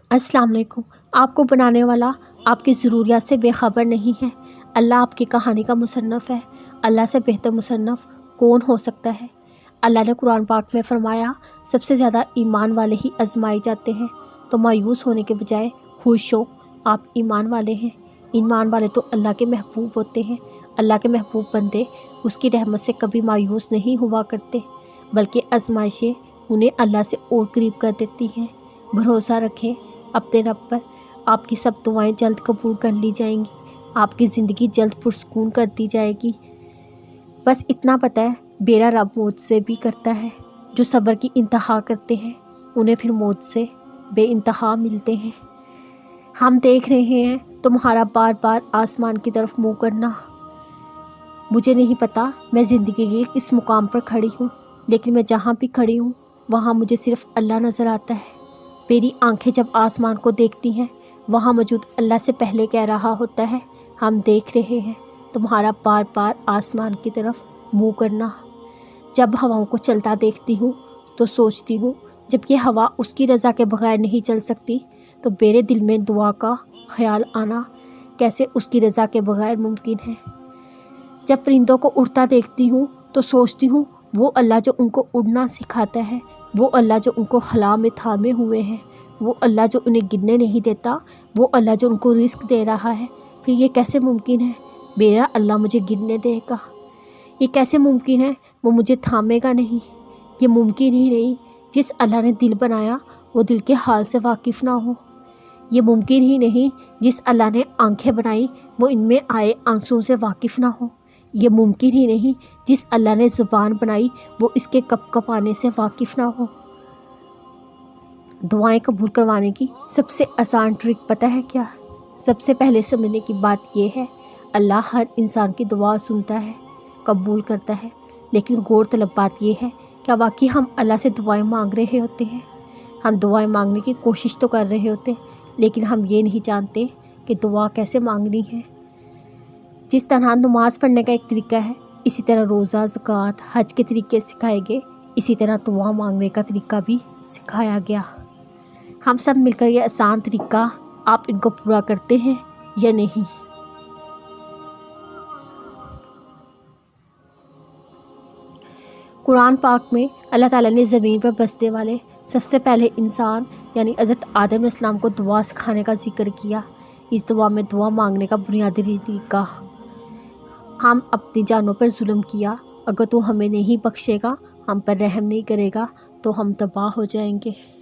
السلام علیکم۔ آپ کو بنانے والا آپ کی ضروریات سے بے خبر نہیں ہے۔ اللہ آپ کی کہانی کا مصنف ہے۔ اللہ سے بہتر مصنف کون ہو سکتا ہے؟ اللہ نے قرآن پاک میں فرمایا، سب سے زیادہ ایمان والے ہی آزمائے جاتے ہیں، تو مایوس ہونے کے بجائے خوش ہو، آپ ایمان والے ہیں۔ ایمان والے تو اللہ کے محبوب ہوتے ہیں۔ اللہ کے محبوب بندے اس کی رحمت سے کبھی مایوس نہیں ہوا کرتے، بلکہ آزمائشیں انہیں اللہ سے اور قریب کر دیتی ہیں۔ بھروسہ رکھیں اپنے رب پر، آپ کی سب دعائیں جلد قبول کر لی جائیں گی، آپ کی زندگی جلد پرسکون کر دی جائے گی۔ بس اتنا پتہ ہے، میرا رب موت سے بھی کرتا ہے۔ جو صبر کی انتہا کرتے ہیں انہیں پھر موت سے بے انتہا ملتے ہیں۔ ہم دیکھ رہے ہیں تمہارا بار بار آسمان کی طرف منہ کرنا۔ مجھے نہیں پتا میں زندگی کے کس مقام پر کھڑی ہوں، لیکن میں جہاں بھی کھڑی ہوں وہاں مجھے صرف اللہ نظر آتا ہے۔ میری آنکھیں جب آسمان کو دیکھتی ہیں، وہاں موجود اللہ سے پہلے کہہ رہا ہوتا ہے، ہم دیکھ رہے ہیں تمہارا بار بار آسمان کی طرف منہ کرنا۔ جب ہواؤں کو چلتا دیکھتی ہوں تو سوچتی ہوں، جب یہ ہوا اس کی رضا کے بغیر نہیں چل سکتی تو میرے دل میں دعا کا خیال آنا کیسے اس کی رضا کے بغیر ممکن ہے۔ جب پرندوں کو اڑتا دیکھتی ہوں تو سوچتی ہوں، وہ اللہ جو ان کو اڑنا سکھاتا ہے، وہ اللہ جو ان کو خلا میں تھامے ہوئے ہیں، وہ اللہ جو انہیں گرنے نہیں دیتا، وہ اللہ جو ان کو رزق دے رہا ہے، پھر یہ کیسے ممکن ہے میرا اللہ مجھے گرنے دے گا؟ یہ کیسے ممکن ہے وہ مجھے تھامے گا نہیں؟ یہ ممکن ہی نہیں۔ جس اللہ نے دل بنایا وہ دل کے حال سے واقف نہ ہو۔ یہ ممکن ہی نہیں۔ جس اللہ نے آنکھیں بنائی وہ ان میں آئے آنسوؤں سے واقف نہ ہو۔ یہ ممکن ہی نہیں۔ جس اللہ نے زبان بنائی وہ اس کے کپ کپ آنے سے واقف نہ ہو۔ دعائیں قبول کروانے کی سب سے آسان ٹرک پتہ ہے کیا؟ سب سے پہلے سمجھنے کی بات یہ ہے، اللہ ہر انسان کی دعا سنتا ہے، قبول کرتا ہے، لیکن غور طلب بات یہ ہے، کیا واقعی ہم اللہ سے دعائیں مانگ رہے ہوتے ہیں؟ ہم دعائیں مانگنے کی کوشش تو کر رہے ہوتے ہیں، لیکن ہم یہ نہیں جانتے کہ دعا کیسے مانگنی ہے۔ جس طرح نماز پڑھنے کا ایک طریقہ ہے، اسی طرح روزہ، زکوٰۃ، حج کے طریقے سکھائے گئے، اسی طرح دعا مانگنے کا طریقہ بھی سکھایا گیا۔ ہم سب مل کر یہ آسان طریقہ آپ ان کو پورا کرتے ہیں یا نہیں؟ قرآن پاک میں اللہ تعالیٰ نے زمین پر بسنے والے سب سے پہلے انسان یعنی حضرت آدم علیہ السلام کو دعا سکھانے کا ذکر کیا۔ اس دعا میں دعا مانگنے کا بنیادی طریقہ، ہم اپنی جانوں پر ظلم کیا، اگر تو ہمیں نہیں بخشے گا، ہم پر رحم نہیں کرے گا تو ہم تباہ ہو جائیں گے۔